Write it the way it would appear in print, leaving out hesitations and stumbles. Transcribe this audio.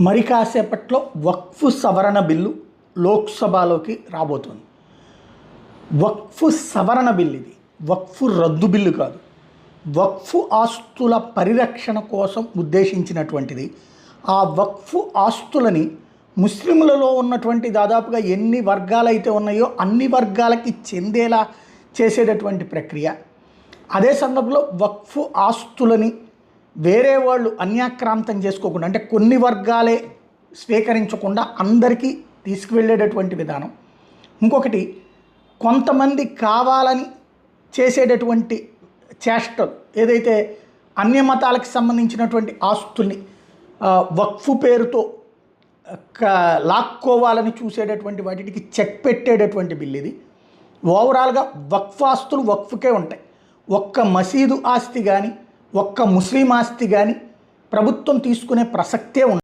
మరి కాసేపట్లో వక్ఫ్ సవరణ బిల్లు లోక్సభలోకి రాబోతోంది. వక్ఫ్ సవరణ బిల్లు ఇది. వక్ఫ్ రద్దు బిల్లు కాదు. వక్ఫ్ ఆస్తుల పరిరక్షణ కోసం ఉద్దేశించినటువంటిది. ఆ వక్ఫ్ ఆస్తులని ముస్లింలలో ఉన్నటువంటి దాదాపుగా ఎన్ని వర్గాలైతే ఉన్నాయో అన్ని వర్గాలకి చెందేలా చేసేటటువంటి ప్రక్రియ. అదే సందర్భంలో వక్ఫ్ ఆస్తులని వేరే వాళ్ళు అన్యాక్రాంతం చేసుకోకుండా, అంటే కొన్ని వర్గాలే స్వీకరించకుండా అందరికీ తీసుకువెళ్ళేటటువంటి విధానం. ఇంకొకటి, కొంతమంది కావాలని చేసేటటువంటి చేష్టలు, ఏదైతే అన్య మతాలకు సంబంధించినటువంటి ఆస్తుల్ని వక్ఫ్ పేరుతో లాక్కోవాలని చూసేటటువంటి వాటికి చెక్ పెట్టేటటువంటి బిల్ ఇది. ఓవరాల్గా వక్ఫ్ ఆస్తులు వక్ఫ్కే ఉంటాయి. ఒక్క మసీదు ఆస్తి కానీ ఒక్క ముస్లిం ఆస్తి కానీ ప్రభుత్వం తీసుకునే ప్రసక్తే ఉండదు.